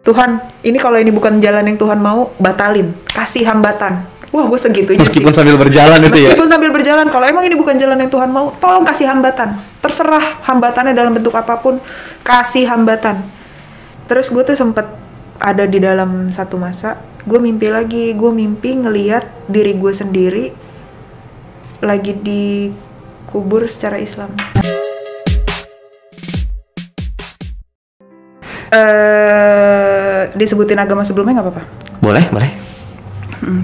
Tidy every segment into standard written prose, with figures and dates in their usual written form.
Tuhan, ini kalau ini bukan jalan yang Tuhan mau, batalin, kasih hambatan. Wah, gue segitunya Meskipun sih. sambil berjalan itu ya. Meskipun sambil berjalan, kalau emang ini bukan jalan yang Tuhan mau, tolong kasih hambatan. Terserah hambatannya dalam bentuk apapun, kasih hambatan. Terus gue tuh sempet ada di dalam satu masa, gue mimpi lagi. Gue mimpi ngeliat diri gue sendiri lagi dikubur secara Islam. Disebutin agama sebelumnya nggak apa-apa? Boleh.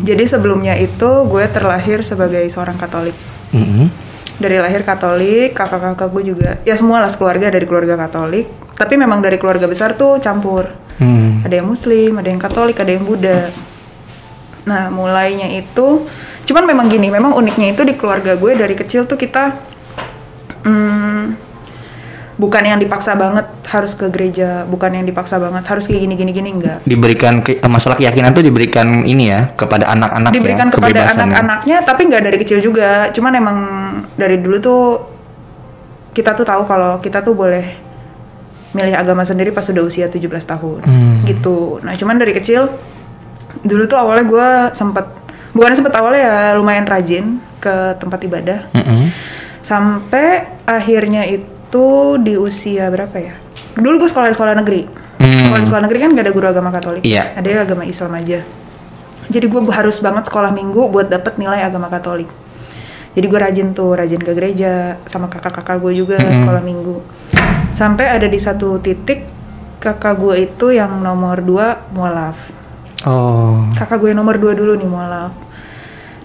Jadi sebelumnya itu gue terlahir sebagai seorang Katolik. Dari lahir Katolik, kakak-kakak gue juga, ya semua lah keluarga dari keluarga Katolik. Tapi memang dari keluarga besar tuh campur. Ada yang Muslim, ada yang Katolik, ada yang Buddha. Nah mulainya itu, cuman memang gini, memang uniknya itu di keluarga gue dari kecil tuh kita bukan yang dipaksa banget harus ke gereja, bukan yang dipaksa banget harus kayak gini enggak. Diberikan masalah keyakinan tuh diberikan ini ya kepada anak-anak, diberikan ya, kepada anak-anaknya, tapi nggak dari kecil juga. Cuman emang dari dulu tuh kita tuh tahu kalau kita tuh boleh milih agama sendiri pas sudah usia 17 tahun gitu. Nah cuman dari kecil dulu tuh awalnya gue awalnya ya lumayan rajin ke tempat ibadah. Sampai akhirnya itu di usia berapa ya? Dulu gue sekolah di sekolah negeri. Sekolah negeri kan gak ada guru agama Katolik. Iya. Ada agama Islam aja. Jadi gue harus banget sekolah minggu buat dapet nilai agama Katolik. Jadi gue rajin ke gereja sama kakak-kakak gue juga sekolah minggu. Sampai ada di satu titik kakak gue itu yang nomor 2 mualaf. Oh. Kakak gue nomor 2 dulu nih mualaf.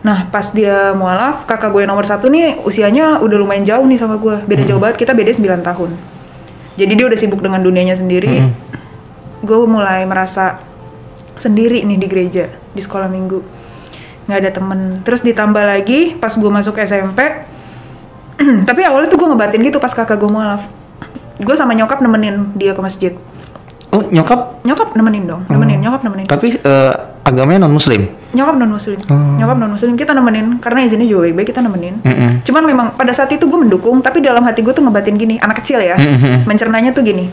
Nah pas dia mualaf, kakak gue nomor 1 nih usianya udah lumayan jauh nih sama gue. Beda jauh banget, kita beda 9 tahun. Jadi dia udah sibuk dengan dunianya sendiri. Gue mulai merasa sendiri nih di gereja, di sekolah minggu. Gak ada temen. Terus ditambah lagi pas gue masuk SMP. Tapi awalnya tuh gue ngebatin gitu pas kakak gue mualaf. Gue sama nyokap nemenin dia ke masjid. Oh nyokap? Nyokap nemenin dong, nyokap nemenin. Tapi agamanya non-muslim? Nyokap non muslim, kita nemenin karena izinnya juga baik-baik, kita nemenin. Cuman memang pada saat itu gue mendukung, tapi dalam hati gue tuh ngebatin gini, anak kecil ya, mencernanya tuh gini,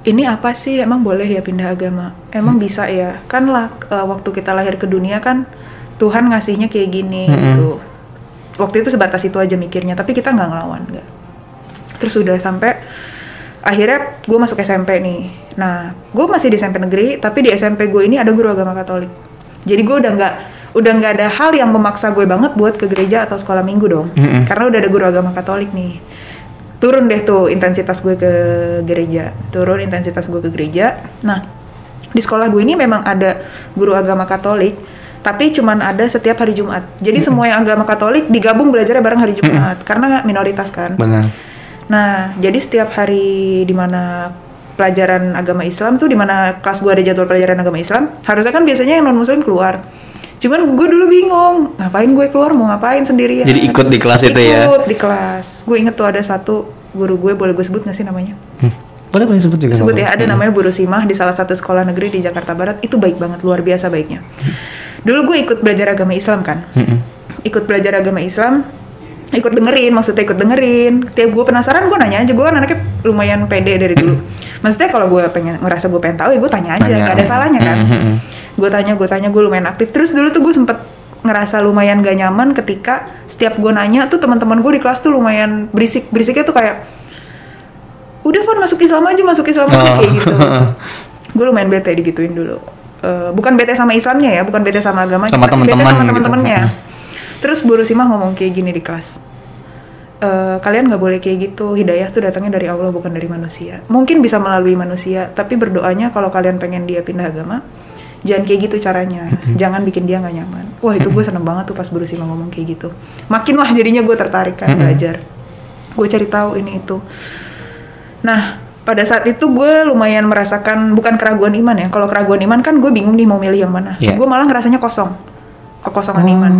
ini apa sih, emang boleh ya pindah agama, emang bisa ya, kan lah waktu kita lahir ke dunia kan Tuhan ngasihnya kayak gini gitu. Waktu itu sebatas itu aja mikirnya, tapi kita nggak ngelawan, nggak. Terus udah sampai akhirnya gue masuk SMP nih. Nah, gue masih di SMP negeri, tapi di SMP gue ini ada guru agama Katolik. Jadi gue udah nggak ada hal yang memaksa gue banget buat ke gereja atau sekolah minggu dong. Karena udah ada guru agama Katolik nih. Turun deh tuh intensitas gue ke gereja. Nah, di sekolah gue ini memang ada guru agama Katolik, tapi cuman ada setiap hari Jumat. Jadi semua yang agama Katolik digabung belajarnya bareng hari Jumat, karena minoritas kan. Benar. Nah, jadi setiap hari di mana pelajaran agama Islam tuh, di mana kelas gue ada jadwal pelajaran agama Islam, harusnya kan biasanya yang non-muslim keluar. Cuman gue dulu bingung, ngapain gue keluar, mau ngapain sendirian. Jadi ikut di kelas itu ya? Ikut di kelas. Gue inget tuh ada satu guru gue, boleh gue sebut gak sih namanya? Boleh sebut juga. Sebut ya, ada namanya Bu Rosimah di salah satu sekolah negeri di Jakarta Barat. Itu baik banget, luar biasa baiknya. Dulu gue ikut belajar agama Islam kan. Ikut belajar agama Islam, ikut dengerin. Tiap gue penasaran, gue nanya aja. Gue kan anaknya lumayan pede dari dulu. Maksudnya kalau gue ngerasa gue pengen tahu ya gue tanya aja, nggak ada salahnya kan. Gue tanya, gue lumayan aktif. Terus dulu tuh gue sempet ngerasa lumayan gak nyaman ketika setiap gue nanya tuh teman-teman gue di kelas tuh lumayan berisiknya tuh kayak, udah Van masuk Islam aja kayak gitu. Gue lumayan bete digituin dulu. Bukan bete sama Islamnya ya, bukan bete sama agamanya, sama bete sama teman-temannya. Gitu. Terus Bu Rosimah ngomong kayak gini di kelas. Kalian nggak boleh kayak gitu, hidayah tuh datangnya dari Allah bukan dari manusia. Mungkin bisa melalui manusia, tapi berdoanya kalau kalian pengen dia pindah agama, jangan kayak gitu caranya, jangan bikin dia nggak nyaman. Wah itu gue seneng banget tuh pas Bu Rosimah ngomong kayak gitu. Makin lah jadinya gue tertarik kan belajar. Gue cari tahu ini itu. Nah pada saat itu gue lumayan merasakan bukan keraguan iman ya. Kalau keraguan iman kan gue bingung nih mau milih yang mana. Gue malah ngerasanya kekosongan iman.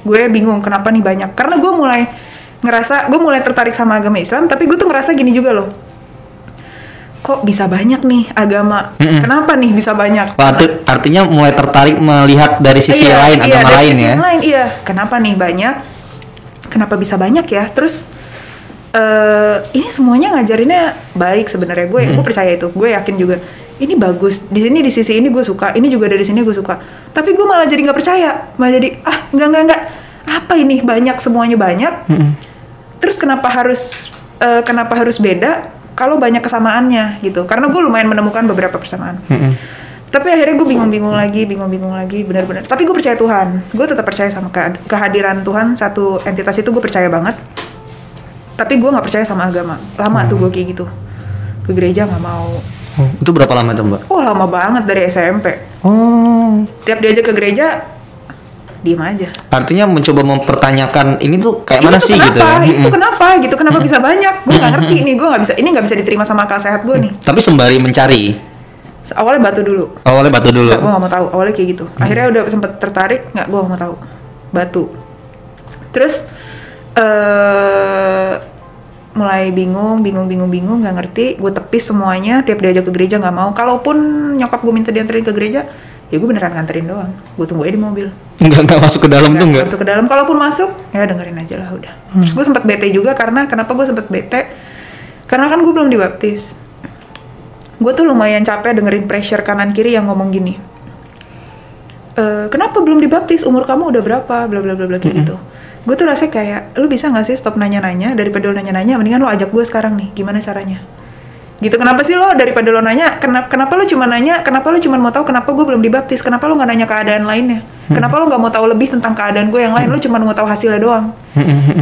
Gue bingung kenapa nih banyak. Karena gue mulai tertarik sama agama Islam, tapi gue tuh ngerasa gini juga loh. Kok bisa banyak nih agama? Kenapa nih bisa banyak? Artinya mulai tertarik melihat dari sisi lain, agama lain ya? Iya, kenapa nih banyak? Kenapa bisa banyak ya? Terus ini semuanya ngajarinnya baik sebenarnya. Gue percaya itu, gue yakin juga ini bagus, di sisi ini gue suka, ini juga dari sini gue suka. Tapi gue malah jadi nggak percaya, malah jadi enggak, apa ini banyak, semuanya banyak. Terus kenapa harus beda kalau banyak kesamaannya gitu? Karena gue lumayan menemukan beberapa persamaan. Tapi akhirnya gue bingung-bingung lagi, benar-benar. Tapi gue percaya Tuhan, gue tetap percaya sama kehadiran Tuhan, satu entitas itu gue percaya banget. Tapi gue nggak percaya sama agama. Lama tuh gue kayak gitu, ke gereja nggak mau. Oh, itu berapa lama tuh Mbak? Oh lama banget, dari SMP. Oh. Tiap diajak ke gereja, diem aja. Artinya mencoba mempertanyakan ini tuh kayak mana sih gitu ya? Itu kenapa gitu? Kenapa bisa banyak? Gue nggak ngerti nih, gue nggak bisa. Ini nggak bisa diterima sama akal sehat gue nih. Tapi sembari mencari. Awalnya batu dulu. Gue gak mau tahu. Awalnya kayak gitu. Akhirnya udah sempet tertarik, gue gak mau tahu. Batu. Terus mulai bingung, gak ngerti. Gue tepis semuanya. Tiap diajak ke gereja gak mau. Kalaupun nyokap gue minta dianterin ke gereja, ya gue beneran nganterin doang. Gue tunggu aja di mobil. Nggak masuk ke dalam tuh nggak? Masuk ke dalam. Kalaupun masuk, ya dengerin aja lah udah. Terus gue sempet bete juga karena kenapa gue sempet bete? Karena kan gue belum dibaptis. Gue tuh lumayan capek dengerin pressure kanan kiri yang ngomong gini, kenapa belum dibaptis, umur kamu udah berapa, bla bla bla bla kayak gitu. Gue tuh rasanya kayak, lu bisa nggak sih stop nanya-nanya, daripada lo nanya-nanya mendingan lo ajak gue sekarang nih, gimana caranya gitu. Kenapa sih lo daripada lo nanya, kenapa lo cuma nanya, kenapa lo cuma mau tahu kenapa gue belum dibaptis, kenapa lo nggak nanya keadaan lainnya, kenapa lo nggak mau tahu lebih tentang keadaan gue yang lain, lo cuma mau tahu hasilnya doang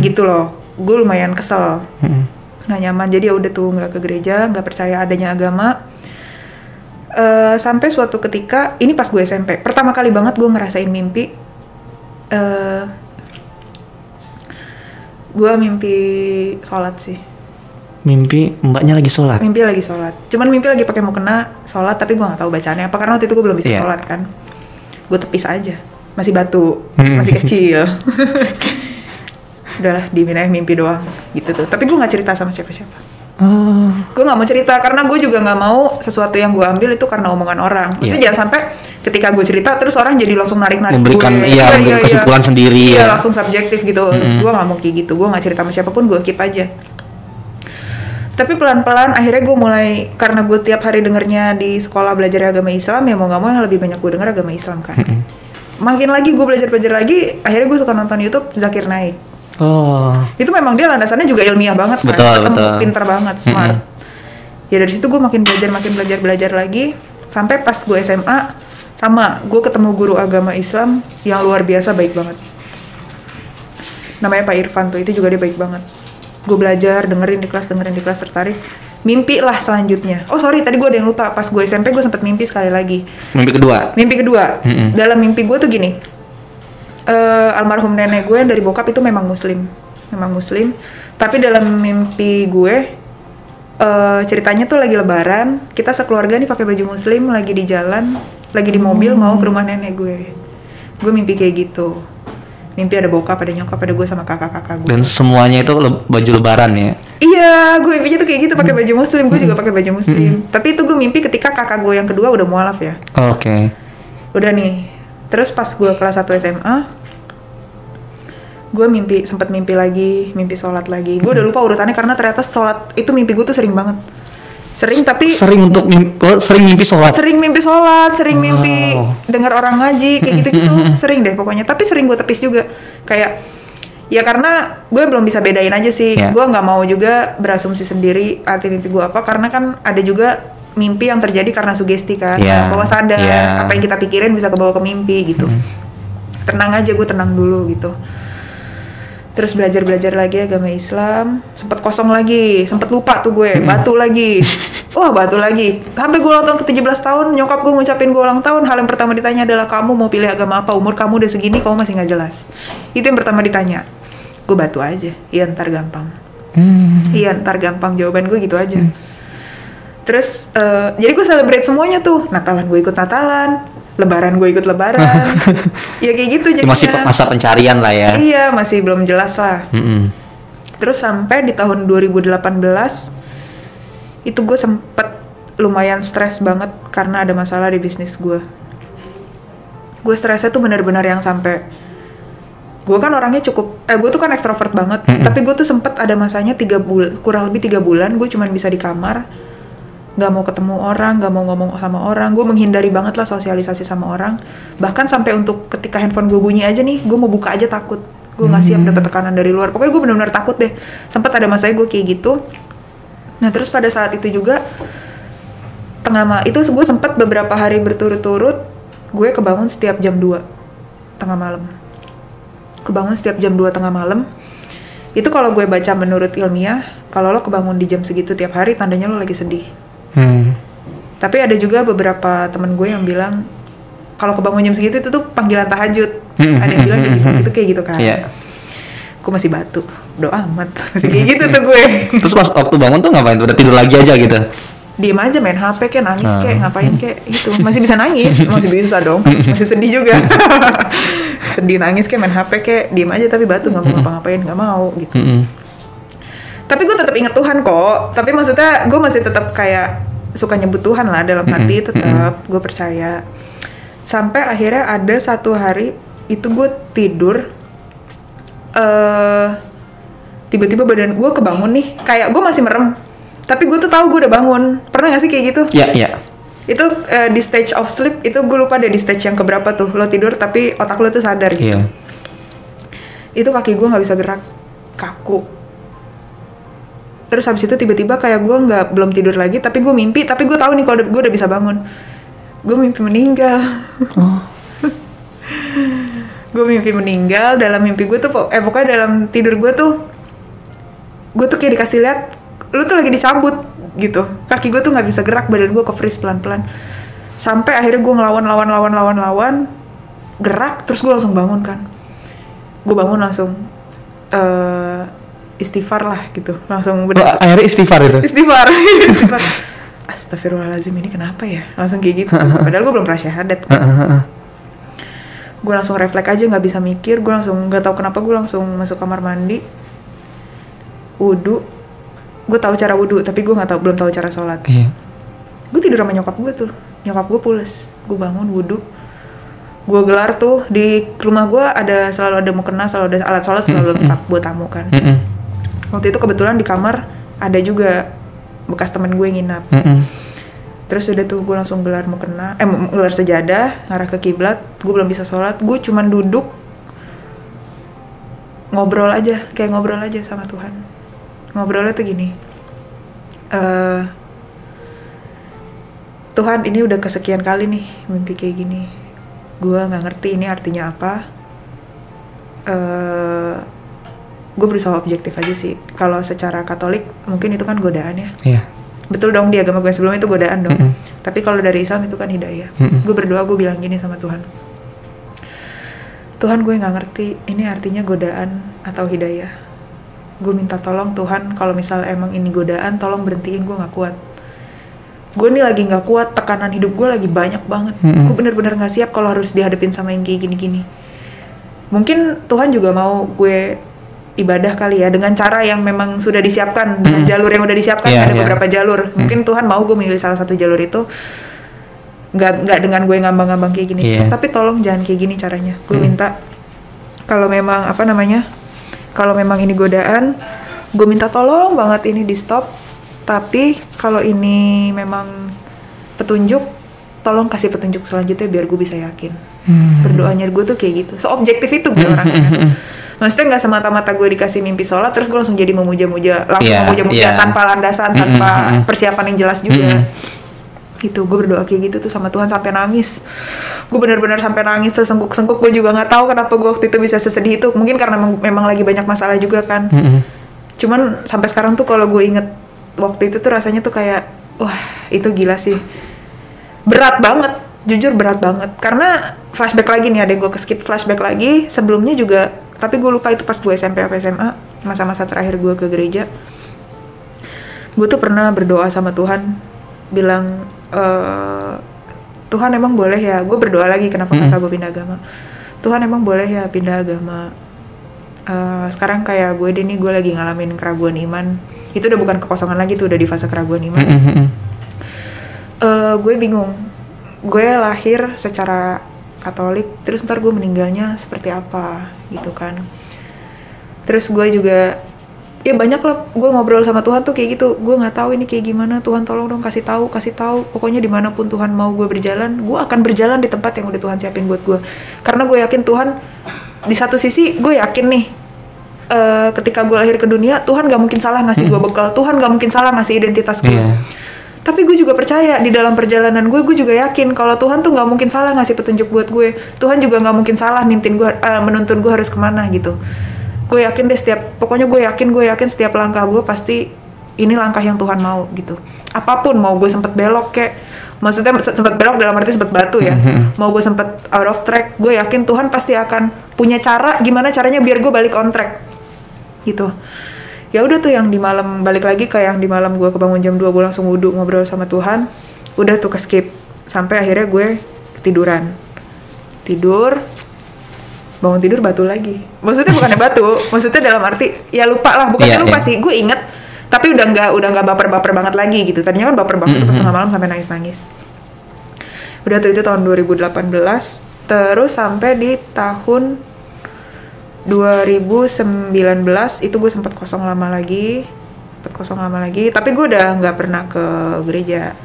gitu loh. Gue lumayan kesel, nggak nyaman. Jadi ya udah tuh nggak ke gereja, nggak percaya adanya agama. Sampai suatu ketika, ini pas gue SMP, pertama kali banget gue ngerasain mimpi. Gue mimpi sholat sih. Mimpi mbaknya lagi sholat? Mimpi lagi sholat, cuman mimpi lagi pakai mukena sholat, tapi gue nggak tahu bacaannya apa karena waktu itu gue belum bisa sholat kan. Gue tepis aja, masih batu, masih kecil. Udahlah, diemin aja, mimpi doang gitu tuh. Tapi gue nggak cerita sama siapa-siapa. Gue nggak mau cerita karena gue juga nggak mau sesuatu yang gue ambil itu karena omongan orang. Maksudnya jangan sampai ketika gue cerita terus orang jadi langsung narik-narik memberikan gue. Memberikan kesimpulan sendiri. Iya, langsung subjektif gitu. Gue nggak mau kayak gitu. Gue nggak cerita sama siapapun, gue keep aja. Tapi pelan-pelan akhirnya gue mulai, karena gue tiap hari dengernya di sekolah belajar agama Islam, ya mau nggak mau yang lebih banyak gue denger agama Islam kan. Makin lagi gue belajar lagi, akhirnya gue suka nonton YouTube Zakir Naik. Itu memang dia landasannya juga ilmiah banget kan, betul. Pinter banget, smart. Ya dari situ gue makin belajar lagi, sampai pas gue SMA, sama gue ketemu guru agama Islam yang luar biasa baik banget. Namanya Pak Irfan tuh, itu juga dia baik banget. Gue belajar, dengerin di kelas tertarik. Mimpi lah selanjutnya. Oh sorry, tadi gue ada yang lupa. Pas gue SMP gue sempet mimpi sekali lagi. Mimpi kedua. Dalam mimpi gue tuh gini. Almarhum nenek gue yang dari bokap itu memang muslim. Tapi dalam mimpi gue ceritanya tuh lagi lebaran, kita sekeluarga nih pakai baju muslim, lagi di jalan, lagi di mobil mau ke rumah nenek gue. Gue mimpi kayak gitu. Mimpi ada bokap, ada nyokap, ada gue sama kakak-kakak gue. Dan semuanya itu baju lebaran ya? Iya, gue mimpinya tuh kayak gitu, pakai baju muslim. Gue juga pakai baju muslim. Tapi itu gue mimpi ketika kakak gue yang kedua udah mualaf ya. Oke. Udah nih. Terus pas gue kelas 1 SMA, gue sempat mimpi lagi, mimpi sholat lagi. Gue udah lupa urutannya karena ternyata sholat itu mimpi gue tuh sering banget. Sering mimpi sholat. Sering mimpi dengar orang ngaji kayak gitu-gitu. Sering deh pokoknya. Tapi sering gue tepis juga. Kayak ya karena gue belum bisa bedain aja sih. Gue nggak mau juga berasumsi sendiri arti mimpi gue apa, karena kan ada juga mimpi yang terjadi karena sugesti kan, bawah sadar, apa yang kita pikirin bisa kebawa ke mimpi gitu. Tenang aja, gue tenang dulu gitu. Terus belajar lagi agama Islam, sempet kosong lagi, sempet lupa tuh gue, batu lagi. Sampai gue ulang tahun ke 17 tahun, nyokap gue ngucapin gue ulang tahun, hal yang pertama ditanya adalah kamu mau pilih agama apa, umur kamu udah segini, kamu masih nggak jelas. Itu yang pertama ditanya. Gue batu aja, iya ntar gampang, jawaban gue gitu aja. Terus, jadi gue celebrate semuanya tuh. Natalan gue ikut Natalan, Lebaran gue ikut Lebaran. Ya kayak gitu jadinya. Masih masa pencarian lah ya. Iya, masih belum jelas lah. Terus sampai di tahun 2018, itu gue sempet lumayan stres banget karena ada masalah di bisnis gue. Gue stresnya tuh benar-benar yang sampai, gue kan orangnya gue tuh kan ekstrovert banget. Tapi gue tuh sempet ada masanya kurang lebih 3 bulan, gue cuma bisa di kamar. nggak mau ketemu orang, nggak mau ngomong sama orang, gue menghindari banget lah sosialisasi sama orang. Bahkan sampai untuk ketika handphone gue bunyi aja nih, gue mau buka aja takut, gue nggak siap dapet tekanan dari luar. Pokoknya gue benar-benar takut deh. Sempat ada masanya gue kayak gitu. Nah terus pada saat itu juga itu gue sempat beberapa hari berturut-turut gue kebangun setiap jam 2 tengah malam. Kebangun setiap jam 2 tengah malam. Itu kalau gue baca menurut ilmiah, kalau lo kebangun di jam segitu tiap hari, tandanya lo lagi sedih. Tapi ada juga beberapa temen gue yang bilang kalau kebangun jam segitu itu tuh panggilan tahajud. Ada yang bilang gitu, kayak gitu kan. Yeah. Gue masih batu, doa amat, masih kayak gitu tuh gue. Terus pas waktu bangun tuh ngapain? Udah tidur lagi aja gitu? Diem aja main HP kayak nangis kayak ngapain kayak gitu. Masih bisa nangis, masih bisa dong. Masih sedih juga. Sedih nangis kayak main HP kayak diem aja tapi batu, nggak mau ngapa-ngapain, nggak mau gitu. Tapi gue tetap ingat Tuhan kok. Tapi maksudnya gue masih tetap kayak suka nyebut Tuhan lah dalam hati, tetap gue percaya. Sampai akhirnya ada satu hari itu gue tidur, tiba-tiba badan gue kebangun nih, kayak gue masih merem. Tapi gue tuh tahu gue udah bangun. Pernah gak sih kayak gitu? Iya, iya. Itu di stage of sleep, itu gue lupa deh di stage yang keberapa tuh. Lo tidur tapi otak lo tuh sadar gitu. Iya. Itu kaki gue gak bisa gerak, kaku. Terus habis itu tiba-tiba kayak gue belum tidur lagi, tapi gue mimpi, tapi gue tahu nih kalau gue udah bisa bangun. Gue mimpi meninggal. Gue mimpi meninggal. Dalam mimpi gue tuh, pokoknya dalam tidur gue tuh kayak dikasih lihat, lu tuh lagi dicabut gitu. Kaki gue tuh nggak bisa gerak, badan gue ke-freeze pelan-pelan. Sampai akhirnya gue ngelawan, gerak, terus gue langsung bangun kan. Gue bangun langsung istighfar lah gitu, langsung bener. Akhirnya istighfar itu? Istighfar. Astagfirullahaladzim, ini kenapa ya? Langsung kayak gitu. Padahal gue belum pernah syahadat. Gue langsung refleks aja, nggak bisa mikir. Gue langsung nggak tahu kenapa gue langsung masuk kamar mandi, wudu. Gue tahu cara wudu, tapi gue belum tahu cara sholat. Gue tidur sama nyokap gue tuh. Nyokap gue pules. Gue bangun wudu. Gue gelar tuh di rumah gue selalu ada mukena, selalu ada alat sholat, selalu lengkap buat tamu kan. Waktu itu kebetulan di kamar ada juga bekas temen gue nginap. Terus udah tuh gue langsung gelar mukena, gelar sejadah, ngarah ke kiblat. Gue belum bisa sholat, gue cuman duduk ngobrol aja sama Tuhan. Ngobrolnya tuh gini, Tuhan, ini udah kesekian kali nih mimpi kayak gini. Gue nggak ngerti ini artinya apa. Gue berusaha objektif aja sih. Kalau secara Katolik mungkin itu kan godaan ya. Iya. Betul dong, di agama gue sebelumnya itu godaan dong. Tapi kalau dari Islam itu kan hidayah. Gue berdoa, gue bilang gini sama Tuhan. Tuhan, gue nggak ngerti ini artinya godaan atau hidayah. Gue minta tolong Tuhan, kalau misal emang ini godaan, tolong berhentiin, gue nggak kuat. Gue nih lagi nggak kuat, tekanan hidup gue lagi banyak banget. Gue bener-bener nggak siap kalau harus dihadapin sama yang kayak gini-gini. Mungkin Tuhan juga mau gue ibadah kali ya, dengan cara yang memang sudah disiapkan, dengan jalur yang udah disiapkan. Ada beberapa jalur. Mungkin Tuhan mau gue memilih salah satu jalur itu. Nggak dengan gue ngambang-ngambang kayak gini. Terus, tapi tolong jangan kayak gini caranya. Gue minta kalau memang kalau memang ini godaan, gue minta tolong banget ini di stop. Tapi kalau ini memang petunjuk, tolong kasih petunjuk selanjutnya biar gue bisa yakin. Berdoanya gue tuh kayak gitu. Seobjektif itu gue orangnya. Maksudnya nggak semata-mata gue dikasih mimpi sholat terus gue langsung jadi memuja-muja, memuja-muja tanpa landasan, tanpa persiapan yang jelas juga. Gitu, gue berdoa kayak gitu tuh sama Tuhan sampai nangis. Gue benar-benar sampai nangis, sesengkuk-sengkuk. Gue juga nggak tahu kenapa gue waktu itu bisa sesedih itu. Mungkin karena memang lagi banyak masalah juga kan. Cuman sampai sekarang tuh kalau gue inget waktu itu tuh rasanya tuh kayak, wah itu gila sih. Berat banget, jujur berat banget. Karena flashback lagi nih, ada yang gue skip flashback lagi. Sebelumnya juga, tapi gue lupa itu pas gue SMP atau SMA, masa-masa terakhir gue ke gereja. Gue tuh pernah berdoa sama Tuhan, bilang, Tuhan emang boleh ya, gue berdoa lagi kenapa kakak gue pindah agama. Tuhan emang boleh ya pindah agama. Sekarang kayak gue deh nih, gue lagi ngalamin keraguan iman. Itu udah bukan kekosongan lagi tuh, udah di fase keraguan iman. Gue bingung, gue lahir secara Katolik, terus ntar gue meninggalnya seperti apa gitu kan. Terus gue juga ya banyak lah gue ngobrol sama Tuhan tuh kayak gitu. Gue nggak tahu ini kayak gimana, Tuhan tolong dong kasih tahu. Pokoknya dimanapun Tuhan mau gue berjalan, gue akan berjalan di tempat yang udah Tuhan siapin buat gue. Karena gue yakin Tuhan, di satu sisi gue yakin nih, ketika gue lahir ke dunia, Tuhan gak mungkin salah ngasih gue bekal, Tuhan gak mungkin salah ngasih identitas gue. Tapi gue juga percaya di dalam perjalanan gue juga yakin kalau Tuhan tuh gak mungkin salah ngasih petunjuk buat gue. Tuhan juga gak mungkin salah menuntun gue harus kemana gitu. Gue yakin deh pokoknya gue yakin setiap langkah gue pasti ini langkah yang Tuhan mau gitu. Apapun, mau gue sempet belok kayak, maksudnya sempet belok dalam arti sempet batu ya, mau gue sempet out of track, gue yakin Tuhan pasti akan punya cara, gimana caranya biar gue balik on track gitu. Ya udah tuh yang di malam, balik lagi ke yang di malam gue kebangun jam 2, gue langsung wudhu ngobrol sama Tuhan. Udah tuh ke skip sampai akhirnya gue ketiduran. Bangun tidur batu lagi. Maksudnya bukannya batu, maksudnya dalam arti ya lupa lah, bukannya lupa sih, gue inget tapi udah nggak baper banget lagi gitu. Tadinya kan baper banget tuh pas tengah malam sampai nangis. Udah tuh itu tahun 2018, terus sampai di tahun 2019 itu gue sempat kosong lama lagi, tapi gue udah nggak pernah ke gereja.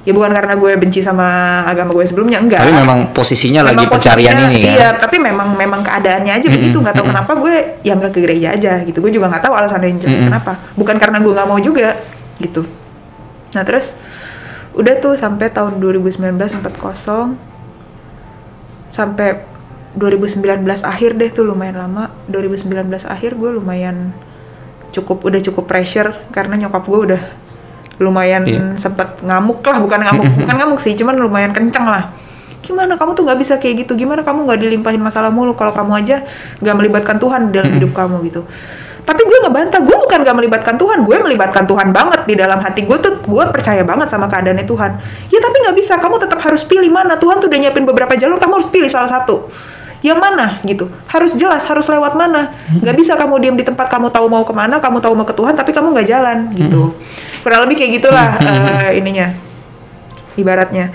Ya bukan karena gue benci sama agama gue sebelumnya, enggak. Tapi memang posisinya lagi pencarian ini ya. Iya, tapi memang keadaannya aja begitu, nggak tahu kenapa gue yang nggak ke gereja aja gitu. Gue juga nggak tahu alasannya yang jelas kenapa. Bukan karena gue nggak mau juga gitu. Nah terus udah tuh sampai tahun 2019 sempat kosong, sampai 2019 akhir deh tuh lumayan lama. 2019 akhir gue lumayan udah cukup pressure karena nyokap gue udah lumayan sempet ngamuk lah, bukan ngamuk sih, cuman lumayan kenceng lah. Gimana kamu tuh nggak bisa kayak gitu? Gimana kamu nggak dilimpahin masalah mulu kalau kamu aja nggak melibatkan Tuhan dalam hidup kamu gitu? Tapi gue ngebantah, gue bukan gak melibatkan Tuhan, gue melibatkan Tuhan banget di dalam hati gue tuh, gue percaya banget sama keadaannya Tuhan. Ya tapi nggak bisa, kamu tetap harus pilih mana. Tuhan tuh udah nyiapin beberapa jalur, kamu harus pilih salah satu. Yang mana gitu, harus jelas, harus lewat mana. Nggak bisa kamu diam di tempat, kamu tahu mau kemana, kamu tahu mau ke Tuhan, tapi kamu nggak jalan gitu. Kurang lebih kayak gitulah ininya, ibaratnya.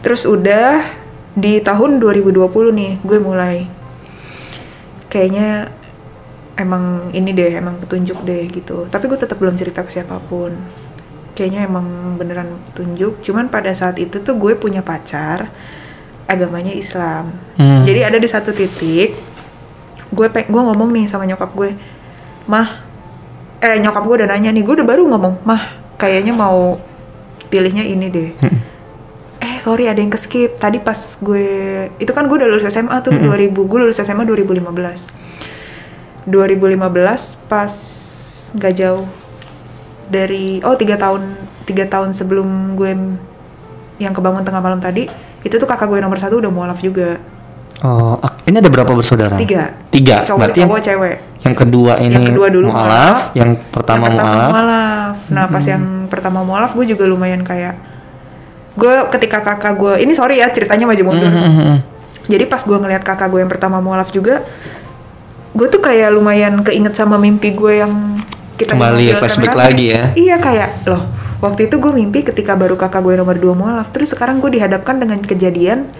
Terus udah di tahun 2020 nih, gue mulai kayaknya emang ini deh, emang petunjuk deh gitu. Tapi gue tetap belum cerita ke siapapun. Kayaknya emang beneran petunjuk. Cuman pada saat itu tuh gue punya pacar, agamanya Islam. Jadi ada di satu titik gue ngomong nih sama nyokap gue, nyokap gue udah nanya gue udah baru ngomong, kayaknya mau pilihnya ini deh. Sorry ada yang keskip tadi pas gue, itu kan gue udah lulus SMA tuh, gue lulus SMA 2015 pas gak jauh dari 3 tahun sebelum gue yang kebangun tengah malam tadi. Itu tuh kakak gue nomor 1 udah mualaf juga. Oh, ini ada berapa bersaudara? 3. Berarti cowok cewek. Yang kedua dulu mualaf, yang pertama mualaf. Nah, pas yang pertama mualaf gue juga lumayan kayak, gue ketika kakak gue, ini sorry ya ceritanya maju mundur. Jadi pas gue ngeliat kakak gue yang pertama mualaf juga, gue tuh kayak lumayan keinget sama mimpi gue yang kita kembali flashback lagi ya. Iya kayak loh, waktu itu gue mimpi ketika baru kakak gue nomor 2 mualaf, terus sekarang gue dihadapkan dengan kejadian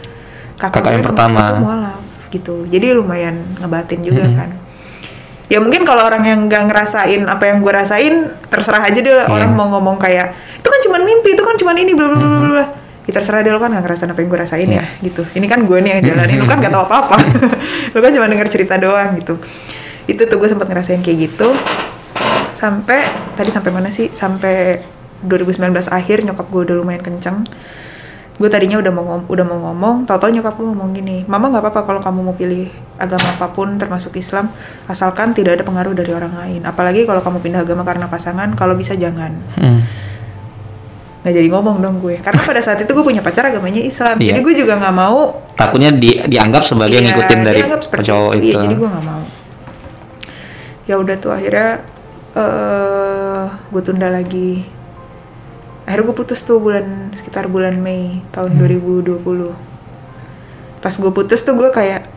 kakak gue yang pertama mualaf gitu. Jadi lumayan ngebatin juga kan. Ya mungkin kalau orang yang gak ngerasain apa yang gue rasain, terserah aja deh orang mau ngomong kayak itu kan cuma mimpi, itu kan cuma ini bla bla bla. Ya terserah deh, lo kan gak ngerasain apa yang gue rasain ya gitu. Ini kan gue nih yang jalanin, lo kan gak tahu apa-apa. Lo kan cuma denger cerita doang gitu. Itu tuh gue sempat ngerasain kayak gitu. Sampai mana sih? Sampai 2019 akhir nyokap gue udah lumayan kenceng. Gue tadinya udah mau ngomong, tahu-tahu nyokap gue ngomong gini, mama nggak apa-apa kalau kamu mau pilih agama apapun termasuk Islam, asalkan tidak ada pengaruh dari orang lain. Apalagi kalau kamu pindah agama karena pasangan, kalau bisa jangan. Nggak jadi ngomong dong gue, karena pada saat itu gue punya pacar agamanya Islam, jadi gue juga nggak mau. Takutnya dianggap sebagai ngikutin dari cowok itu. Iya, jadi gue nggak mau. Ya udah tuh akhirnya gue tunda lagi. Akhirnya gue putus tuh sekitar bulan Mei tahun 2020. Pas gue putus tuh gue kayak,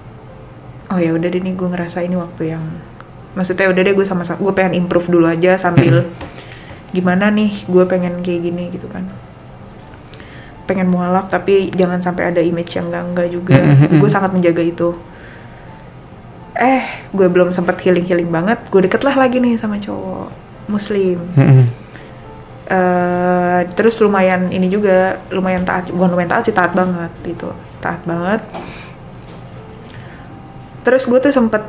oh ya udah deh nih, gue ngerasa ini waktu yang, maksudnya udah deh gue gue pengen improve dulu aja sambil gimana nih gue pengen kayak gini gitu kan. Pengen mualaf tapi jangan sampai ada image yang enggak juga. Gue sangat menjaga itu. gue belum sempet healing banget, gue deket lah lagi nih sama cowok muslim. Terus lumayan ini juga, lumayan taat, bukan lumayan taat sih, taat banget gitu, taat banget. Terus gue tuh sempet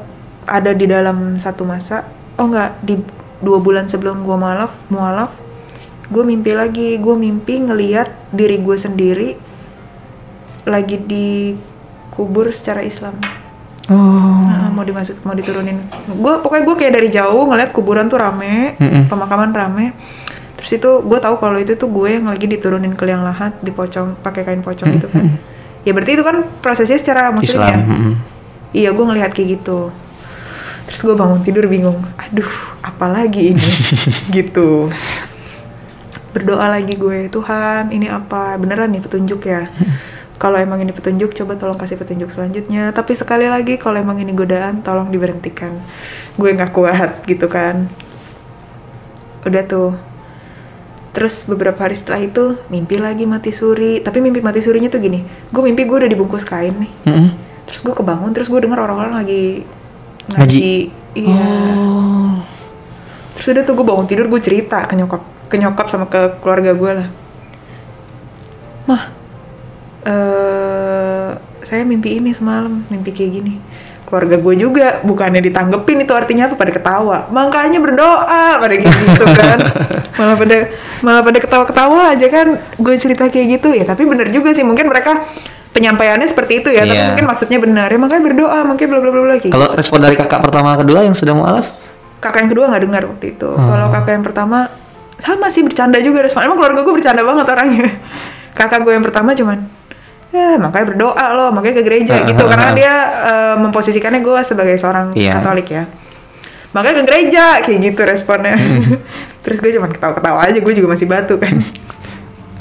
ada di dalam satu masa, di 2 bulan sebelum gue mualaf, gue mimpi lagi, gue mimpi ngelihat diri gue sendiri lagi dikubur secara Islam. Mau diturunin. Pokoknya gue kayak dari jauh ngeliat kuburan tuh rame, pemakaman rame. Terus itu gue tahu kalau itu tuh gue yang lagi diturunin ke liang lahat, dipocong pakai kain pocong gitu kan. Ya berarti itu kan prosesnya secara muslim ya. Iya, gue ngelihat kayak gitu. Terus gue bangun tidur bingung, aduh apalagi ini gitu. Berdoa lagi gue, Tuhan ini apa, beneran nih petunjuk ya? Kalau emang ini petunjuk, coba tolong kasih petunjuk selanjutnya. Tapi sekali lagi, kalau emang ini godaan, tolong diberhentikan. Gue gak kuat gitu kan. Udah tuh. Terus beberapa hari setelah itu, mimpi lagi mati suri. Tapi mimpi mati surinya tuh gini, gue mimpi gue udah dibungkus kain nih. Terus gue kebangun, terus gue denger orang-orang lagi ngaji. Iya. Terus udah tuh gue bangun tidur, gue cerita ke nyokap sama ke keluarga gue lah. Mah, saya mimpi ini semalam, mimpi kayak gini. Keluarga gue juga bukannya ditanggepin, itu artinya apa, pada ketawa. Makanya berdoa pada gitu kan. malah pada ketawa-ketawa aja kan gue cerita kayak gitu ya. Tapi bener juga sih, mungkin mereka penyampaiannya seperti itu ya, tapi mungkin maksudnya benar ya, makanya berdoa, makanya bla bla bla gitu. Kalau respon dari kakak pertama kedua yang sudah mualaf? Kakak yang kedua nggak dengar waktu itu. Kalau kakak yang pertama sama sih, bercanda juga respon. Emang keluarga gue bercanda banget orangnya. Kakak gue yang pertama cuman makanya berdoa loh, makanya ke gereja gitu, karena dia memposisikannya gue sebagai seorang Katolik ya, makanya ke gereja kayak gitu responnya. Terus gue cuman ketawa-ketawa aja, gue juga masih batu kan.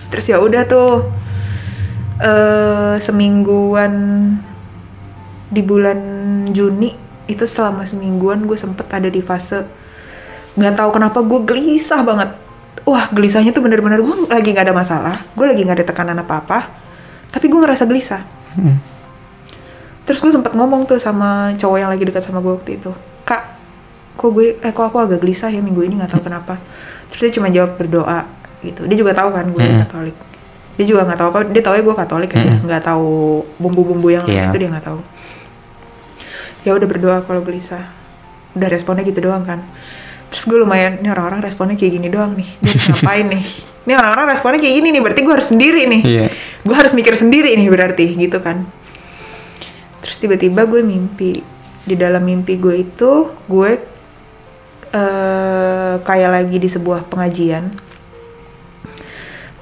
Terus ya udah tuh semingguan di bulan Juni itu, selama semingguan gue sempet ada di fase nggak tahu kenapa gue gelisah banget. Wah, gelisahnya tuh bener-bener gue lagi nggak ada masalah, gue lagi nggak ada tekanan apa-apa, tapi gue ngerasa gelisah. Terus gue sempet ngomong tuh sama cowok yang lagi dekat sama gue waktu itu, Kak, kok aku agak gelisah ya minggu ini, nggak tahu kenapa. Terus dia cuma jawab berdoa gitu. Dia juga tahu kan gue Katolik. Dia juga nggak tahu apa, dia tahu ya gue Katolik aja, nggak tahu bumbu-bumbu yang lain itu dia nggak tahu. Ya udah berdoa kalau gelisah. Udah responnya gitu doang kan. Terus gue lumayan, ini orang-orang responnya kayak gini doang nih, gue ngapain nih? Ini orang-orang responnya kayak gini nih, berarti gue harus sendiri nih. Gue harus mikir sendiri nih berarti, gitu kan. Terus tiba-tiba gue mimpi. Di dalam mimpi gue itu, gue kayak lagi di sebuah pengajian.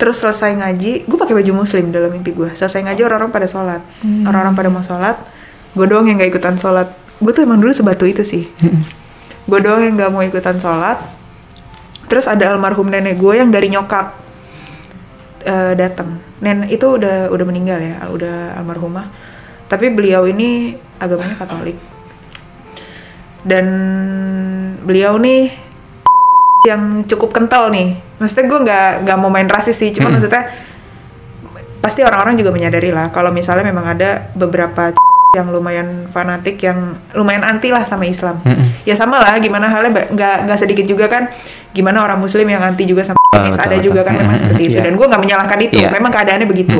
Terus selesai ngaji, gue pakai baju muslim dalam mimpi gue. Selesai ngaji orang-orang pada sholat. Orang-orang pada mau sholat, gue doang yang gak ikutan sholat. Gue tuh emang dulu sebatu itu sih. Gue doang yang gak mau ikutan sholat. Terus ada almarhum nenek gue yang dari nyokap datang. Nenek itu udah meninggal ya, udah almarhumah. Tapi beliau ini agamanya Katolik. Dan beliau nih yang cukup kental nih. Maksudnya gue nggak mau main rasis sih, cuma maksudnya pasti orang-orang juga menyadari lah kalau misalnya memang ada beberapa yang lumayan fanatik, yang lumayan anti lah sama Islam. Ya sama lah, gimana halnya nggak sedikit juga kan, gimana orang Muslim yang anti juga sama ada juga kan memang seperti itu. Dan gue nggak menyalahkan itu, memang keadaannya begitu.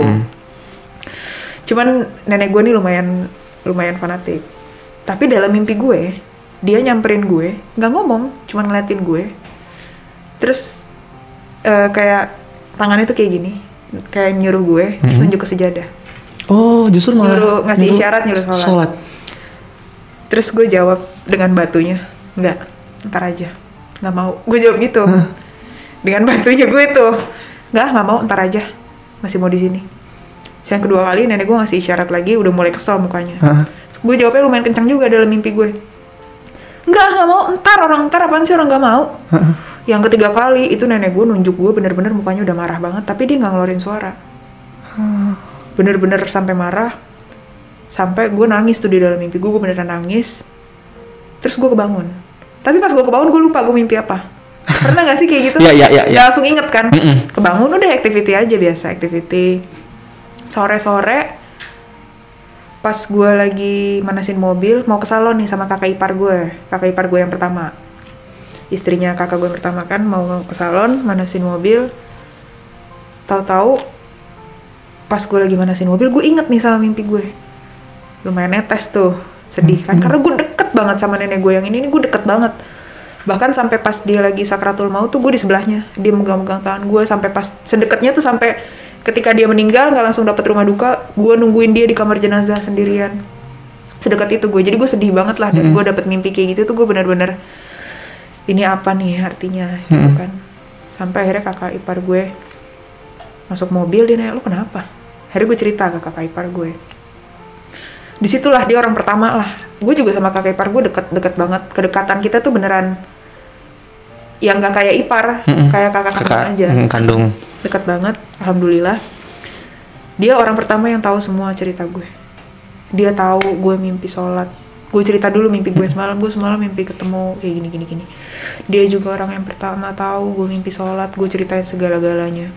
Cuman nenek gue nih lumayan fanatik. Tapi dalam mimpi gue, dia nyamperin gue, nggak ngomong, cuman ngeliatin gue. Terus kayak tangannya tuh kayak gini, kayak nyuruh gue, terus tunjuk ke sejadah. Oh, justru malah ngasih isyarat nyuruh sholat. Terus gue jawab dengan batunya, enggak, ntar aja, nggak mau. Gue jawab gitu, dengan batunya gue tuh, nggak mau, ntar aja, masih mau di sini. Yang kedua kali nenek gue ngasih isyarat lagi, udah mulai kesel mukanya. Gue jawabnya lumayan kencang juga dalam mimpi gue. Nggak mau, ntar apaan sih orang nggak mau. Yang ketiga kali itu nenek gue nunjuk gue, bener-bener mukanya udah marah banget, tapi dia nggak ngeluarin suara. Bener-bener sampai marah, sampai gue nangis tuh di dalam mimpi gue beneran nangis. Terus gue kebangun. Tapi pas gue kebangun gue lupa gue mimpi apa. Pernah nggak sih kayak gitu? Gak langsung inget kan? Kebangun udah activity aja biasa, activity. Sore-sore pas gue lagi manasin mobil mau ke salon nih sama kakak ipar gue yang pertama, istrinya kakak gue yang pertama kan, mau ke salon manasin mobil. Tahu-tahu pas gue lagi manasin mobil gue inget nih sama mimpi gue, lumayan netes tuh, sedih kan, karena gue deket banget sama nenek gue yang ini gue deket banget. Bahkan sampai pas dia lagi sakratul maut tuh gue di sebelahnya, dia megang-megang tangan gue sampai pas sedekatnya tuh, sampai ketika dia meninggal nggak langsung dapat rumah duka, gue nungguin dia di kamar jenazah sendirian. Sedekat itu gue, jadi gue sedih banget lah. Dan gue dapet mimpi kayak gitu tuh gue benar-benar ini apa nih artinya gitu kan. Sampai akhirnya kakak ipar gue masuk mobil, dia nanya, lu kenapa? Akhirnya gue cerita ke kakak ipar gue. Disitulah dia orang pertama lah. Gue juga sama kakak ipar gue deket banget. Kedekatan kita tuh beneran yang gak kayak ipar, kayak kakak kandung aja. Kandung. Deket banget, alhamdulillah. Dia orang pertama yang tahu semua cerita gue. Dia tahu gue mimpi sholat. Gue cerita dulu mimpi gue semalam. Gue semalam mimpi ketemu kayak gini. Dia juga orang yang pertama tahu gue mimpi sholat. Gue ceritain segala-galanya.